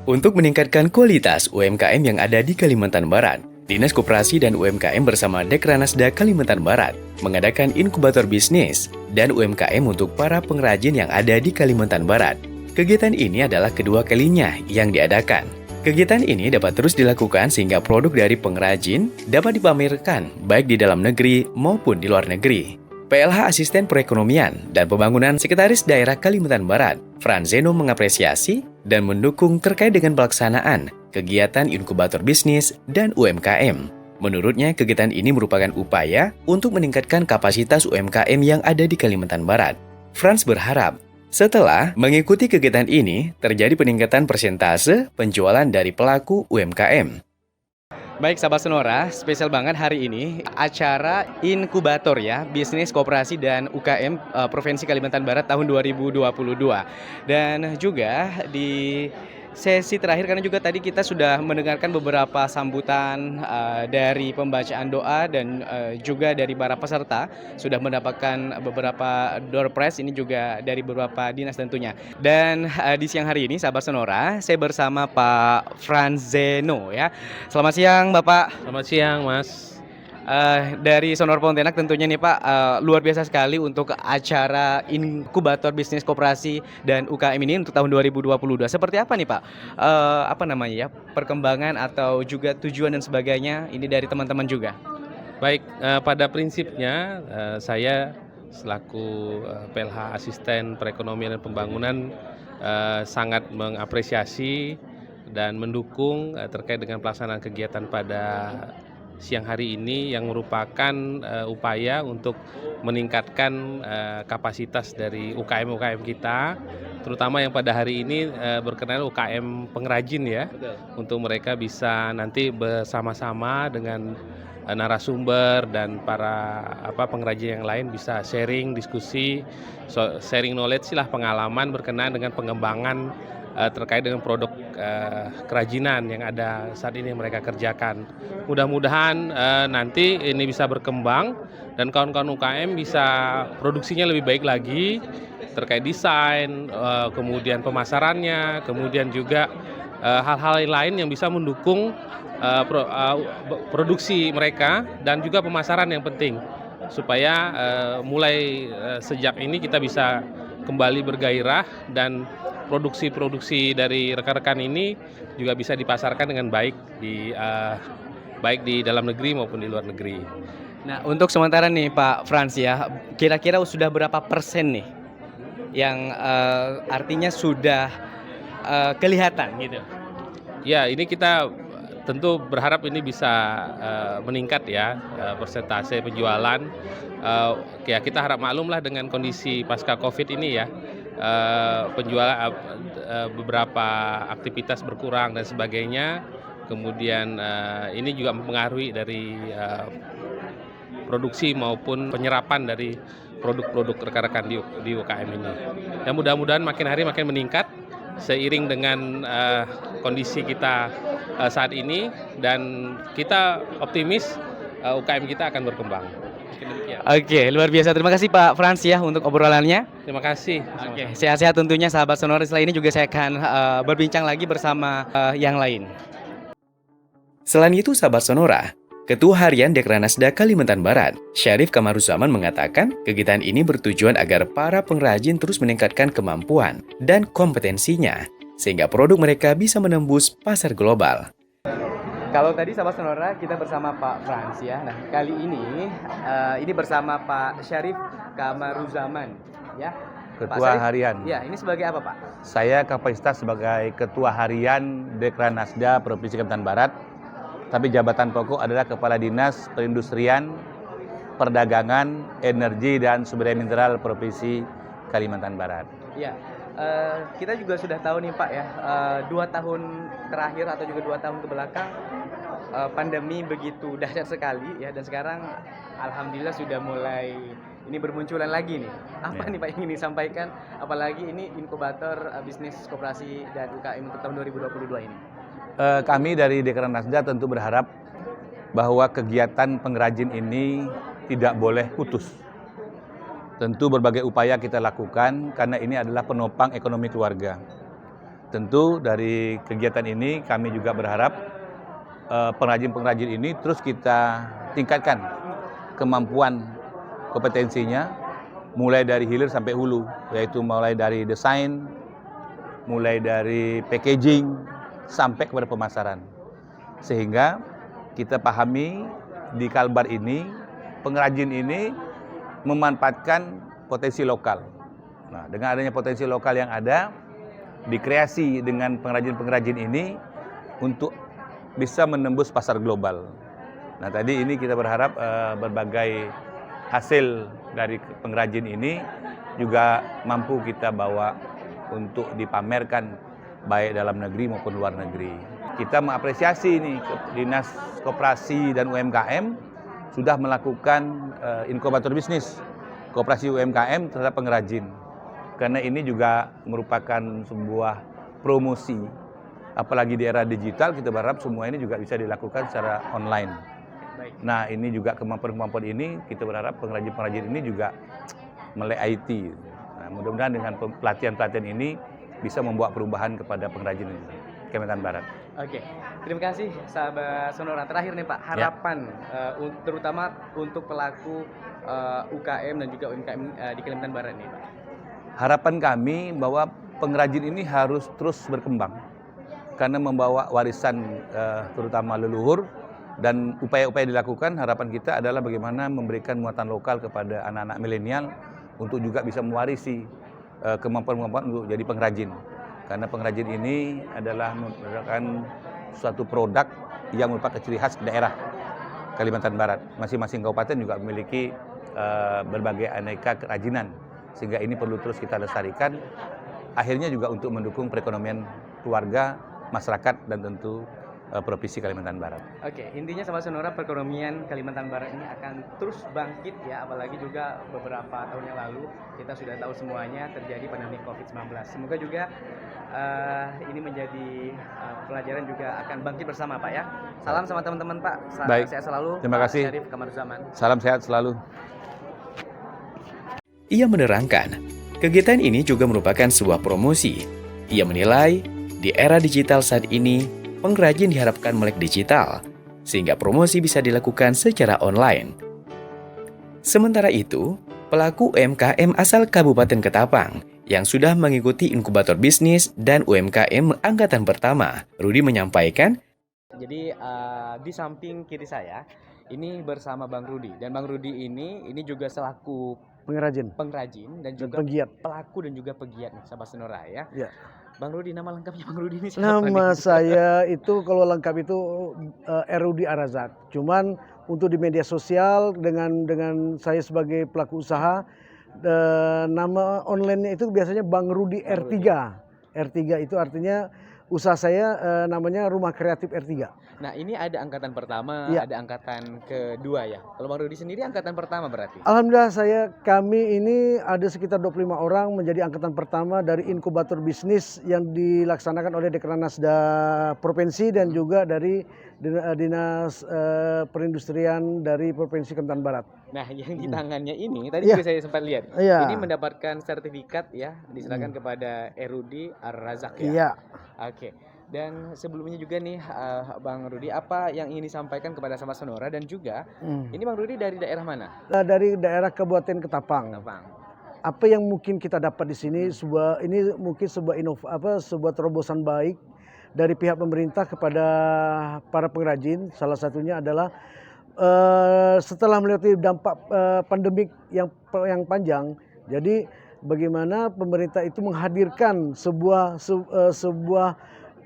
Untuk meningkatkan kualitas UMKM yang ada di Kalimantan Barat, Dinas Koperasi dan UMKM bersama Dekranasda Kalimantan Barat mengadakan inkubator bisnis dan UMKM untuk para pengrajin yang ada di Kalimantan Barat. Kegiatan ini adalah kedua kalinya yang diadakan. Kegiatan ini dapat terus dilakukan sehingga produk dari pengrajin dapat dipamerkan baik di dalam negeri maupun di luar negeri. PLH Asisten Perekonomian dan Pembangunan Sekretaris Daerah Kalimantan Barat, Franzeno mengapresiasi dan mendukung terkait dengan pelaksanaan kegiatan inkubator bisnis dan UMKM. Menurutnya, kegiatan ini merupakan upaya untuk meningkatkan kapasitas UMKM yang ada di Kalimantan Barat. Franz berharap, setelah mengikuti kegiatan ini, terjadi peningkatan persentase penjualan dari pelaku UMKM. Baik, sahabat Sonora, spesial banget hari ini acara inkubator ya, bisnis koperasi dan UKM Provinsi Kalimantan Barat tahun 2022. Dan juga di sesi terakhir karena juga tadi kita sudah mendengarkan beberapa sambutan dari pembacaan doa dan juga dari para peserta sudah mendapatkan beberapa door prize ini juga dari beberapa dinas tentunya. Dan di siang hari ini sahabat Sonora, saya bersama Pak Franzeno ya. Selamat siang Bapak. Selamat siang, Mas. Dari Sonora Pontianak tentunya nih Pak, luar biasa sekali untuk acara inkubator bisnis koperasi dan UKM ini untuk tahun 2022. Seperti apa nih Pak? Apa namanya ya, perkembangan atau juga tujuan dan sebagainya ini dari teman-teman juga? Baik, pada prinsipnya saya selaku PLH Asisten Perekonomian dan Pembangunan sangat mengapresiasi dan mendukung terkait dengan pelaksanaan kegiatan pada siang hari ini yang merupakan upaya untuk meningkatkan kapasitas dari UKM-UKM kita, terutama yang pada hari ini berkenaan UKM pengrajin ya, untuk mereka bisa nanti bersama-sama dengan narasumber dan para pengrajin yang lain bisa sharing, diskusi, sharing knowledge lah, pengalaman berkenaan dengan pengembangan terkait dengan produk kerajinan yang ada saat ini yang mereka kerjakan. Mudah-mudahan nanti ini bisa berkembang dan kawan-kawan UKM bisa produksinya lebih baik lagi terkait desain, kemudian pemasarannya, kemudian juga hal-hal lain yang bisa mendukung produksi mereka dan juga pemasaran yang penting supaya mulai sejak ini kita bisa kembali bergairah dan produksi-produksi dari rekan-rekan ini juga bisa dipasarkan dengan baik di dalam negeri maupun di luar negeri. Nah, untuk sementara nih Pak Frans ya, kira-kira sudah berapa persen nih yang artinya sudah kelihatan gitu? Ya, ini kita tentu berharap ini bisa meningkat ya persentase penjualan. Ya kita harap maklumlah dengan kondisi pasca Covid ini ya, penjualan beberapa aktivitas berkurang dan sebagainya. Kemudian ini juga mempengaruhi dari produksi maupun penyerapan dari produk-produk rekan-rekan di UKM ini. Dan mudah-mudahan makin hari makin meningkat seiring dengan kondisi kita saat ini, dan kita optimis UKM kita akan berkembang. Oke, luar biasa. Terima kasih Pak Frans ya untuk obrolannya. Terima kasih. Oke, sehat-sehat tentunya sahabat Sonora. Setelah ini juga saya akan berbincang lagi bersama yang lain. Selain itu sahabat Sonora, Ketua Harian Dekranasda Kalimantan Barat, Syarif Kamaruzaman mengatakan kegiatan ini bertujuan agar para pengrajin terus meningkatkan kemampuan dan kompetensinya sehingga produk mereka bisa menembus pasar global. Kalau tadi sahabat Sonora kita bersama Pak Frans ya. Nah, kali ini bersama Pak Syarif Kamaruzaman ya. Ketua Harian. Ya, ini sebagai apa Pak? Saya kapasitas sebagai Ketua Harian Dekranasda Provinsi Kalimantan Barat. Tapi jabatan pokok adalah Kepala Dinas Perindustrian, Perdagangan, Energi dan Sumber Daya Mineral Provinsi Kalimantan Barat. Ya, kita juga sudah tahu nih Pak ya, 2 tahun terakhir atau juga 2 tahun kebelakang pandemi begitu dahsyat sekali ya, dan sekarang alhamdulillah sudah mulai ini bermunculan lagi nih. Apa nih Pak yang ingin disampaikan, apalagi ini inkubator bisnis koperasi dan UKM untuk tahun 2022 ini? Kami dari Dekranasda tentu berharap bahwa kegiatan pengrajin ini tidak boleh putus. Tentu berbagai upaya kita lakukan karena ini adalah penopang ekonomi keluarga. Tentu dari kegiatan ini kami juga berharap pengrajin-pengrajin ini terus kita tingkatkan kemampuan kompetensinya mulai dari hilir sampai hulu, yaitu mulai dari desain, mulai dari packaging sampai kepada pemasaran. Sehingga kita pahami di Kalbar ini pengrajin ini memanfaatkan potensi lokal. Nah, dengan adanya potensi lokal yang ada, dikreasi dengan pengrajin-pengrajin ini untuk bisa menembus pasar global. Nah, tadi ini kita berharap berbagai hasil dari pengrajin ini juga mampu kita bawa untuk dipamerkan baik dalam negeri maupun luar negeri. Kita mengapresiasi ini Dinas Koperasi dan UMKM sudah melakukan inkubator bisnis koperasi UMKM terhadap pengrajin. Karena ini juga merupakan sebuah promosi. Apalagi di era digital, kita berharap semua ini juga bisa dilakukan secara online. Nah, ini juga kemampuan-kemampuan ini kita berharap pengrajin-pengrajin ini juga melek IT. Nah, mudah-mudahan dengan pelatihan-pelatihan ini bisa membawa perubahan kepada pengrajin Kalimantan Barat. Oke, terima kasih sahabat Sonora. Terakhir nih Pak, harapan terutama untuk pelaku UKM dan juga UMKM di Kalimantan Barat nih Pak. Harapan kami bahwa pengrajin ini harus terus berkembang karena membawa warisan terutama leluhur, dan upaya-upaya dilakukan, harapan kita adalah bagaimana memberikan muatan lokal kepada anak-anak milenial untuk juga bisa mewarisi kemampuan-kemampuan untuk jadi pengrajin. Karena pengrajin ini adalah merupakan suatu produk yang merupakan ciri khas daerah Kalimantan Barat. Masing-masing kabupaten juga memiliki berbagai aneka kerajinan, sehingga ini perlu terus kita lestarikan. Akhirnya juga untuk mendukung perekonomian keluarga, masyarakat, dan tentu Provinsi Kalimantan Barat. Oke, intinya Sobat Sonora, perekonomian Kalimantan Barat ini akan terus bangkit ya, apalagi juga beberapa tahun yang lalu kita sudah tahu semuanya terjadi pandemi COVID-19. Semoga juga ini menjadi pelajaran juga akan bangkit bersama Pak ya. Salam sama teman-teman Pak. Baik. Sehat selalu. Terima kasih. Syarif Kamaruzzaman. Salam sehat selalu. Ia menerangkan, kegiatan ini juga merupakan sebuah promosi. Ia menilai, di era digital saat ini, pengrajin diharapkan melek digital, sehingga promosi bisa dilakukan secara online. Sementara itu, pelaku UMKM asal Kabupaten Ketapang yang sudah mengikuti inkubator bisnis dan UMKM angkatan pertama, Rudi menyampaikan, Jadi di samping kiri saya ini bersama Bang Rudi, dan Bang Rudi ini juga selaku pengrajin dan juga pegiat. pelaku dan juga pegiat nih sahabat Sonora ya. Ya. Bang Rudi, nama lengkapnya Bang Rudi ini siapa Nama nih? saya itu kalau lengkap itu Rudi Arazak. Cuman untuk di media sosial dengan saya sebagai pelaku usaha, nama online-nya itu biasanya Bang Rudi R3. R3 itu artinya usaha saya namanya Rumah Kreatif R3. Nah, ini ada angkatan pertama, Ya. ada angkatan kedua ya. Kalau Bang Rudi sendiri angkatan pertama berarti? Alhamdulillah kami ini ada sekitar 25 orang menjadi angkatan pertama dari inkubator bisnis yang dilaksanakan oleh Dekranasda Provinsi dan juga dari Dinas Perindustrian dari Provinsi Kalimantan Barat. Nah, yang di tangannya ini tadi juga saya sempat lihat. Iya. Ini mendapatkan sertifikat ya, diserahkan kepada Rudi Ar-Razak ya. Iya. Oke. Dan sebelumnya juga nih Bang Rudi, apa yang ingin disampaikan kepada sahabat Sonora, dan juga ini Bang Rudi dari daerah mana? Dari daerah Kabupaten Ketapang. Bang. Apa yang mungkin kita dapat di sini ini mungkin sebuah terobosan baik dari pihak pemerintah kepada para pengrajin. Salah satunya adalah setelah melewati dampak pandemik yang panjang, jadi bagaimana pemerintah itu menghadirkan sebuah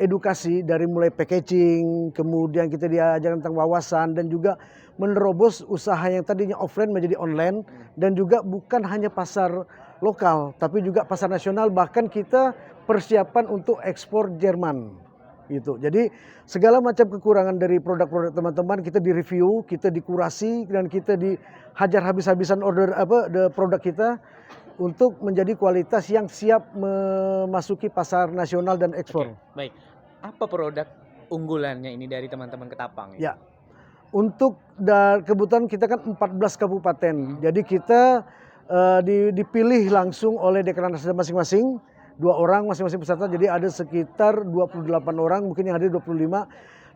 edukasi dari mulai packaging, kemudian kita diajarkan tentang wawasan, dan juga menerobos usaha yang tadinya offline menjadi online, dan juga bukan hanya pasar lokal tapi juga pasar nasional, bahkan kita persiapan untuk ekspor Jerman gitu. Jadi segala macam kekurangan dari produk-produk teman-teman kita direview, kita dikurasi, dan kita dihajar habis-habisan produk kita untuk menjadi kualitas yang siap memasuki pasar nasional dan ekspor. Oke, baik. Apa produk unggulannya ini dari teman-teman Ketapang? Ya, untuk kebetulan kita kan 14 kabupaten, jadi kita dipilih langsung oleh Dekranasda masing-masing 2 orang masing-masing peserta, jadi ada sekitar 28 orang, mungkin yang hadir 25.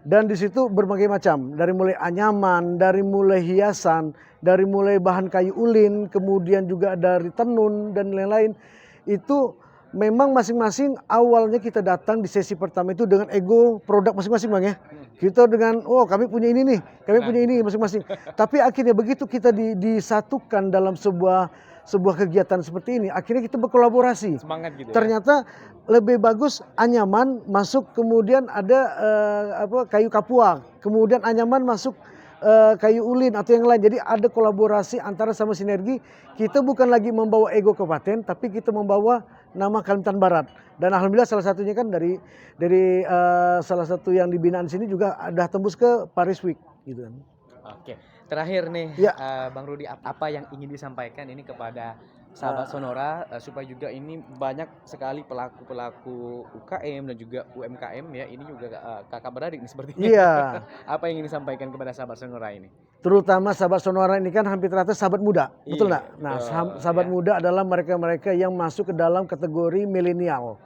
Dan di situ berbagai macam, dari mulai anyaman, dari mulai hiasan, dari mulai bahan kayu ulin, kemudian juga dari tenun dan lain-lain. Itu memang masing-masing awalnya kita datang di sesi pertama itu dengan ego produk masing-masing Bang ya. Kita dengan, oh kami punya ini nih, kami punya ini masing-masing. Tapi akhirnya begitu kita disatukan dalam sebuah kegiatan seperti ini, akhirnya kita berkolaborasi. Semangat gitu. Ternyata lebih bagus anyaman masuk, kemudian ada kayu kapuang, kemudian anyaman masuk kayu ulin atau yang lain. Jadi ada kolaborasi antara sama sinergi. Kita bukan lagi membawa ego kabupaten, tapi kita membawa nama Kalimantan Barat. Dan alhamdulillah salah satunya kan dari salah satu yang dibinaan sini juga ada tembus ke Paris Week gitu kan. Oke, terakhir nih Ya. Bang Rudi, apa yang ingin disampaikan ini kepada sahabat Sonora supaya juga ini banyak sekali pelaku-pelaku UKM dan juga UMKM ya, ini juga kakak beradik nih sepertinya. Iya. Apa yang ingin disampaikan kepada sahabat Sonora ini? Terutama sahabat Sonora ini kan hampir rata sahabat muda, betul Iya, nggak? Nah, betul, sahabat ya. muda adalah mereka-mereka yang masuk ke dalam kategori milenial.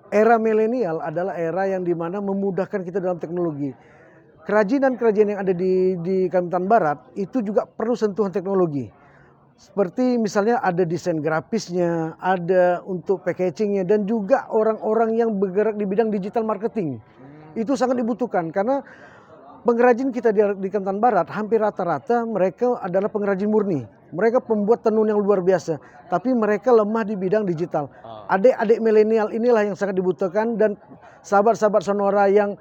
Era milenial adalah era yang dimana memudahkan kita dalam teknologi. Kerajinan-kerajinan yang ada di Kalimantan Barat itu juga perlu sentuhan teknologi. Seperti misalnya ada desain grafisnya, ada untuk packagingnya, dan juga orang-orang yang bergerak di bidang digital marketing. Itu sangat dibutuhkan karena pengrajin kita di Kalimantan Barat hampir rata-rata mereka adalah pengrajin murni. Mereka pembuat tenun yang luar biasa, tapi mereka lemah di bidang digital. Adik-adik milenial inilah yang sangat dibutuhkan, dan sahabat-sahabat Sonora yang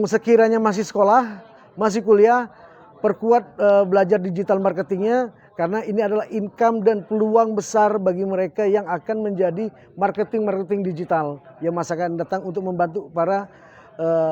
sekiranya masih sekolah, masih kuliah, perkuat belajar digital marketingnya, karena ini adalah income dan peluang besar bagi mereka yang akan menjadi marketing digital yang masa akan datang untuk membantu para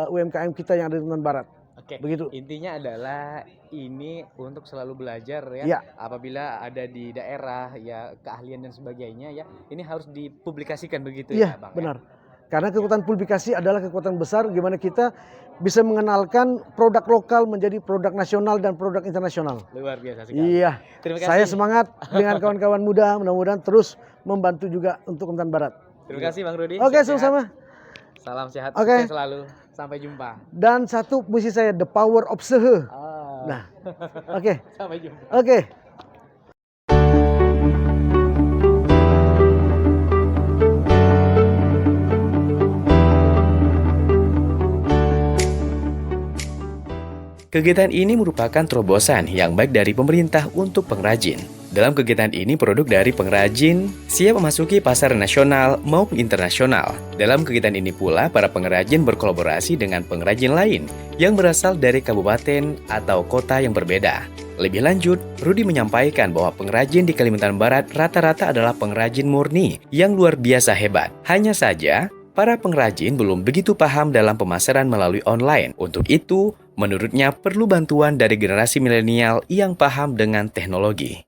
UMKM kita yang ada di Kalimantan Barat. Oke, Begitu. intinya adalah ini untuk selalu belajar ya. Ya. Apabila ada di daerah ya keahlian dan sebagainya ya, ini harus dipublikasikan begitu Iya, ya Bang. benar. Karena kekuatan publikasi adalah kekuatan besar gimana kita bisa mengenalkan produk lokal menjadi produk nasional dan produk internasional. Luar biasa sekali. Iya. Terima kasih. Saya semangat dengan kawan-kawan muda, mudah-mudahan terus membantu juga untuk Kalimantan Barat. Terima kasih Bang Rudi. Oke, Sehat-sehat. sama-sama. Salam sehat, Oke. sukses selalu. Sampai jumpa. Dan satu puisi saya, The Power of Sehe. Nah, oke. Sampai jumpa. Oke. Kegiatan ini merupakan terobosan yang baik dari pemerintah untuk pengrajin. Dalam kegiatan ini, produk dari pengrajin siap memasuki pasar nasional maupun internasional. Dalam kegiatan ini pula, para pengrajin berkolaborasi dengan pengrajin lain yang berasal dari kabupaten atau kota yang berbeda. Lebih lanjut, Rudi menyampaikan bahwa pengrajin di Kalimantan Barat rata-rata adalah pengrajin murni yang luar biasa hebat. Hanya saja, para pengrajin belum begitu paham dalam pemasaran melalui online. Untuk itu, menurutnya perlu bantuan dari generasi milenial yang paham dengan teknologi.